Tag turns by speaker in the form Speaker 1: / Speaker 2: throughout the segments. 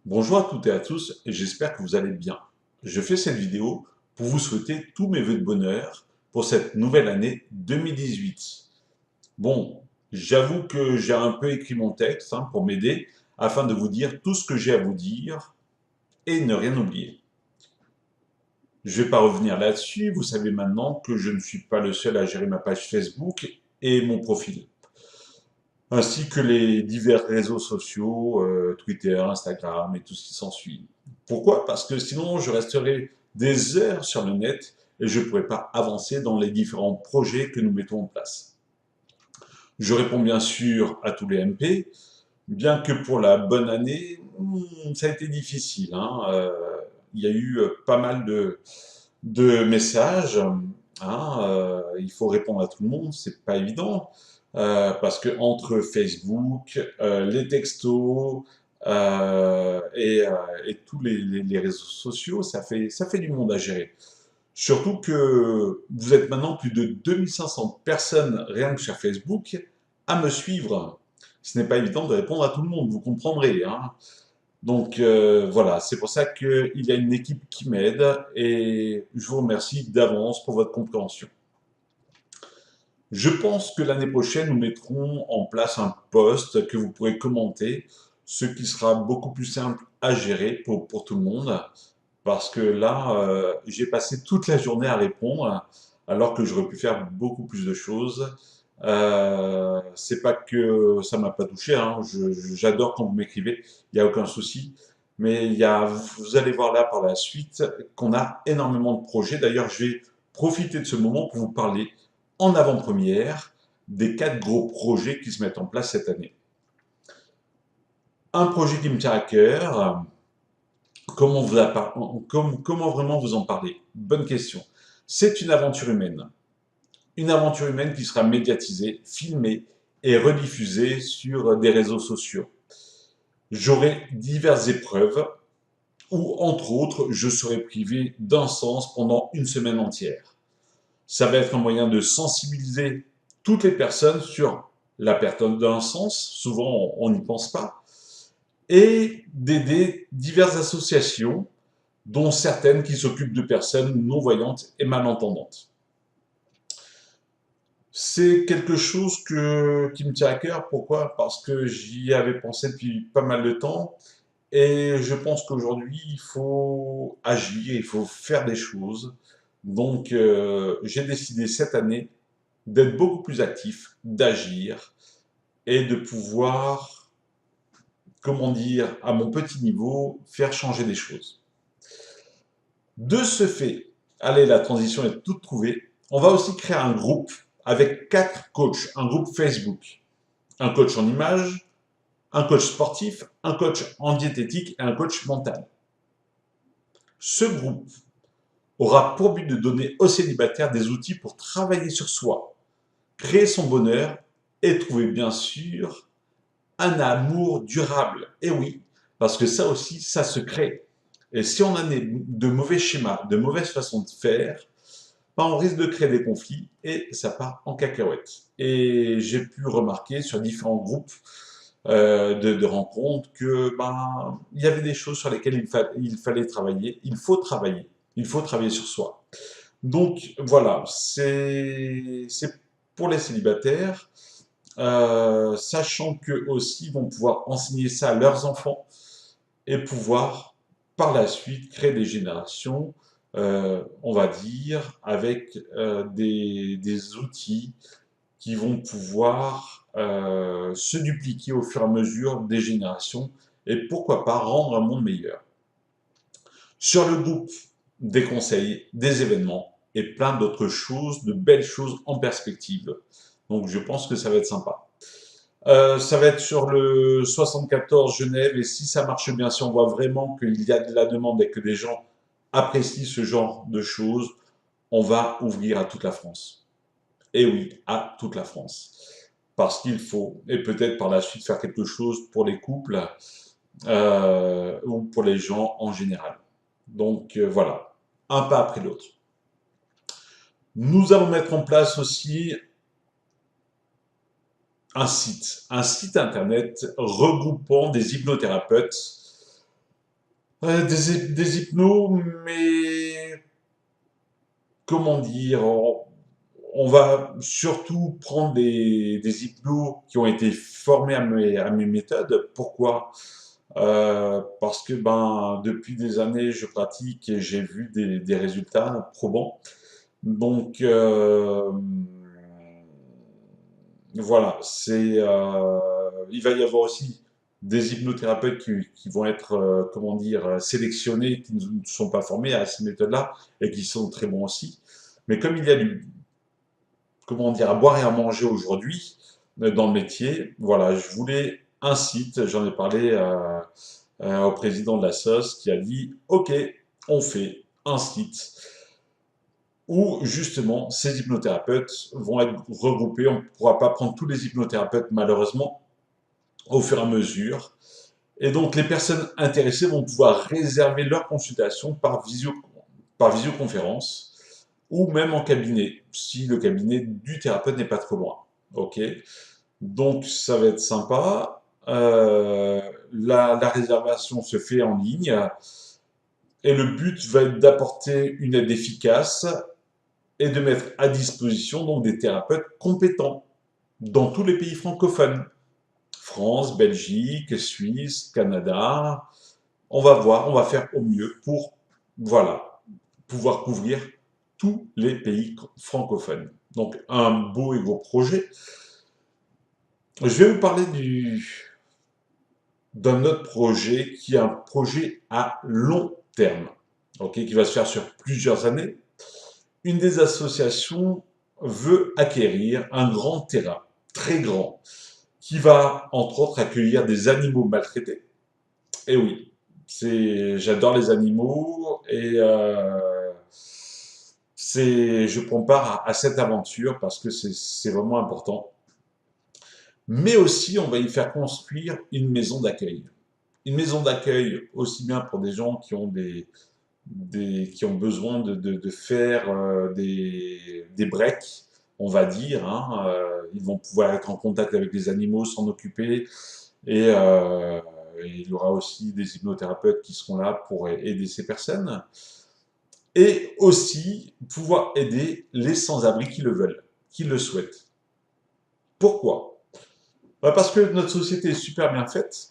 Speaker 1: Bonjour à toutes et à tous, et j'espère que vous allez bien. Je fais cette vidéo pour vous souhaiter tous mes vœux de bonheur pour cette nouvelle année 2018. Bon, j'avoue que j'ai un peu écrit mon texte pour m'aider afin de vous dire tout ce que j'ai à vous dire et ne rien oublier. Je ne vais pas revenir là-dessus, vous savez maintenant que je ne suis pas le seul à gérer ma page Facebook et mon profil, ainsi que les divers réseaux sociaux, Twitter, Instagram et tout ce qui s'ensuit. Pourquoi? Parce que sinon je resterai des heures sur le net et je ne pourrais pas avancer dans les différents projets que nous mettons en place. Je réponds bien sûr à tous les MP, bien que pour la bonne année, ça a été difficile. Il y a eu pas mal de messages. Il faut répondre à tout le monde, c'est pas évident. Parce que entre Facebook, les textos et tous les réseaux sociaux, ça fait du monde à gérer. Surtout que vous êtes maintenant plus de 2500 personnes rien que sur Facebook à me suivre. Ce n'est pas évident de répondre à tout le monde, vous comprendrez. Donc voilà, c'est pour ça qu'il y a une équipe qui m'aide et je vous remercie d'avance pour votre compréhension. Je pense que l'année prochaine, nous mettrons en place un post que vous pourrez commenter, ce qui sera beaucoup plus simple à gérer pour tout le monde, parce que là, j'ai passé toute la journée à répondre, alors que j'aurais pu faire beaucoup plus de choses. C'est pas que ça m'a pas touché, j'adore quand vous m'écrivez, il n'y a aucun souci. Mais vous allez voir là par la suite qu'on a énormément de projets. D'ailleurs, je vais profiter de ce moment pour vous parler en avant-première des 4 gros projets qui se mettent en place cette année. Un projet qui me tient à cœur, comment vraiment vous en parler? Bonne question. C'est une aventure humaine. Une aventure humaine qui sera médiatisée, filmée et rediffusée sur des réseaux sociaux. J'aurai diverses épreuves où, entre autres, je serai privé d'un sens pendant une semaine entière. Ça va être un moyen de sensibiliser toutes les personnes sur la perte d'un sens, souvent on n'y pense pas, et d'aider diverses associations, dont certaines qui s'occupent de personnes non-voyantes et malentendantes. C'est quelque chose qui me tient à cœur. Pourquoi? Parce que j'y avais pensé depuis pas mal de temps et je pense qu'aujourd'hui, il faut agir, il faut faire des choses. Donc, j'ai décidé cette année d'être beaucoup plus actif, d'agir et de pouvoir, comment dire, à mon petit niveau, faire changer des choses. De ce fait, allez, la transition est toute trouvée. On va aussi créer un groupe avec 4 coachs, un groupe Facebook. Un coach en image, un coach sportif, un coach en diététique et un coach mental. Ce groupe aura pour but de donner aux célibataires des outils pour travailler sur soi, créer son bonheur et trouver bien sûr un amour durable. Et oui, parce que ça aussi, ça se crée. Et si on a de mauvais schémas, de mauvaises façons de faire, on risque de créer des conflits et ça part en cacahuète. Et j'ai pu remarquer sur différents groupes de rencontres que il y avait des choses sur lesquelles il fallait travailler. Il faut travailler sur soi. Donc voilà, c'est pour les célibataires, sachant qu'eux aussi vont pouvoir enseigner ça à leurs enfants et pouvoir par la suite créer des générations, on va dire, avec des outils qui vont pouvoir se dupliquer au fur et à mesure des générations et pourquoi pas rendre un monde meilleur. Sur le groupe, des conseils, des événements et plein d'autres choses, de belles choses en perspective. Donc je pense que ça va être sympa. Ça va être sur le 74 Genève et si ça marche bien, si on voit vraiment qu'il y a de la demande et que les gens apprécient ce genre de choses, on va ouvrir à toute la France. Et oui, à toute la France. Parce qu'il faut, et peut-être par la suite faire quelque chose pour les couples ou pour les gens en général. Donc voilà, un pas après l'autre. Nous allons mettre en place aussi un site internet regroupant des hypnothérapeutes Des hypnos, mais comment dire, on va surtout prendre des hypnos qui ont été formés à mes méthodes. Pourquoi? Parce que ben, depuis des années, je pratique et j'ai vu des résultats probants. Donc, voilà, il va y avoir aussi des hypnothérapeutes qui vont être, comment dire, sélectionnés, qui ne sont pas formés à ces méthodes-là et qui sont très bons aussi. Mais comme il y a comment dire, à boire et à manger aujourd'hui dans le métier, voilà, je voulais un site, j'en ai parlé au président de la SOS qui a dit, OK, on fait un site où justement ces hypnothérapeutes vont être regroupés. On ne pourra pas prendre tous les hypnothérapeutes malheureusement au fur et à mesure. Et donc les personnes intéressées vont pouvoir réserver leur consultation par visioconférence ou même en cabinet, si le cabinet du thérapeute n'est pas trop loin. Ok, donc ça va être sympa. La réservation se fait en ligne et le but va être d'apporter une aide efficace et de mettre à disposition donc des thérapeutes compétents dans tous les pays francophones. France, Belgique, Suisse, Canada. On va voir, on va faire au mieux pour, voilà, pouvoir couvrir tous les pays francophones. Donc un beau et gros projet. Je vais vous parler d'un autre projet qui est un projet à long terme, qui va se faire sur plusieurs années. Une des associations veut acquérir un grand terrain, très grand, qui va entre autres accueillir des animaux maltraités. Et oui, j'adore les animaux et je prends part à cette aventure parce que c'est vraiment important. Mais aussi, on va y faire construire une maison d'accueil. Une maison d'accueil aussi bien pour des gens qui ont qui ont besoin de faire des breaks, on va dire. Hein. Ils vont pouvoir être en contact avec les animaux, s'en occuper. Et il y aura aussi des hypnothérapeutes qui seront là pour aider ces personnes. Et aussi pouvoir aider les sans-abri qui le veulent, qui le souhaitent. Pourquoi? Bah parce que notre société est super bien faite.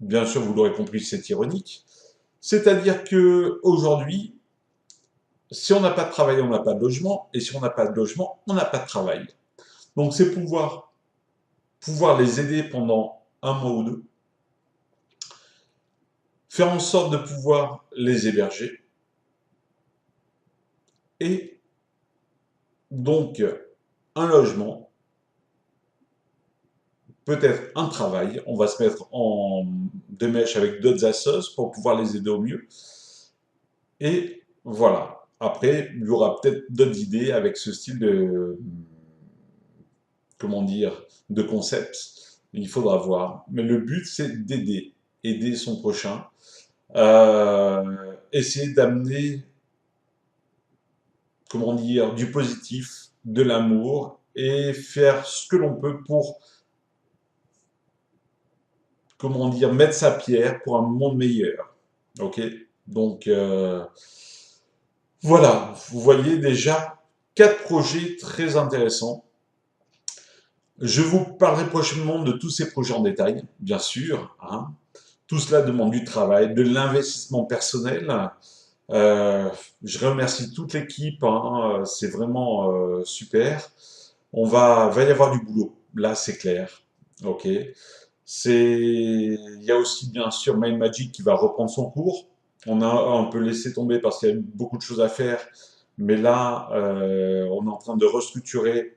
Speaker 1: Bien sûr, vous l'aurez compris, c'est ironique. C'est-à-dire que aujourd'hui, si on n'a pas de travail, on n'a pas de logement, et si on n'a pas de logement, on n'a pas de travail. Donc c'est pouvoir les aider pendant un mois ou deux, faire en sorte de pouvoir les héberger, et donc un logement, peut-être un travail, on va se mettre en de mèche avec d'autres assos pour pouvoir les aider au mieux. Et voilà. Après, il y aura peut-être d'autres idées avec ce style comment dire, de concept. Il faudra voir. Mais le but, c'est d'aider, aider son prochain, essayer d'amener, comment dire, du positif, de l'amour et faire ce que l'on peut pour, comment dire, mettre sa pierre pour un monde meilleur. Ok? Donc, voilà, vous voyez déjà 4 projets très intéressants. Je vous parlerai prochainement de tous ces projets en détail, bien sûr. Hein. Tout cela demande du travail, de l'investissement personnel. Euh, je remercie toute l'équipe, hein, c'est vraiment super. Va y avoir du boulot, là c'est clair. Ok. Il y a aussi bien sûr Mind Magic qui va reprendre son cours. On a un peu laissé tomber parce qu'il y a beaucoup de choses à faire, mais là on est en train de restructurer.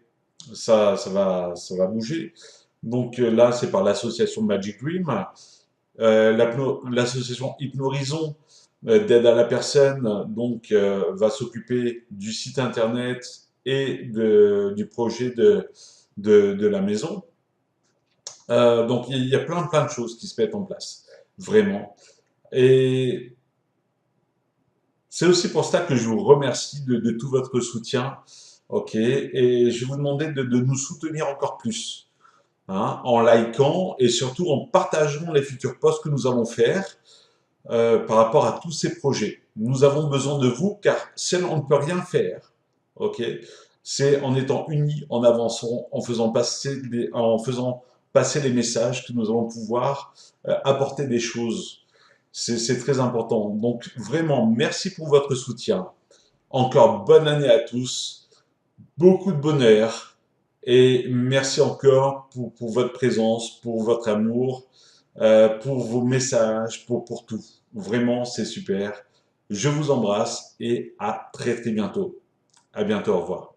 Speaker 1: Ça va bouger. Donc là, c'est par l'association Magic Dream. L'association Hypnorizon d'aide à la personne donc va s'occuper du site internet et du projet de la maison. Donc il y a plein de choses qui se mettent en place, vraiment. Et c'est aussi pour ça que je vous remercie de tout votre soutien. Ok, et je vais vous demander de nous soutenir encore plus, hein, en likant et surtout en partageant les futurs posts que nous allons faire. par rapport à tous ces projets. Nous avons besoin de vous car seul on ne peut rien faire. Ok? C'est en étant unis, en avançant, en faisant passer les messages que nous allons pouvoir apporter des choses. C'est très important. Donc vraiment, merci pour votre soutien. Encore bonne année à tous, beaucoup de bonheur et merci encore pour votre présence, pour votre amour, pour vos messages, pour tout. Vraiment, c'est super. Je vous embrasse et à très très bientôt. À bientôt, au revoir.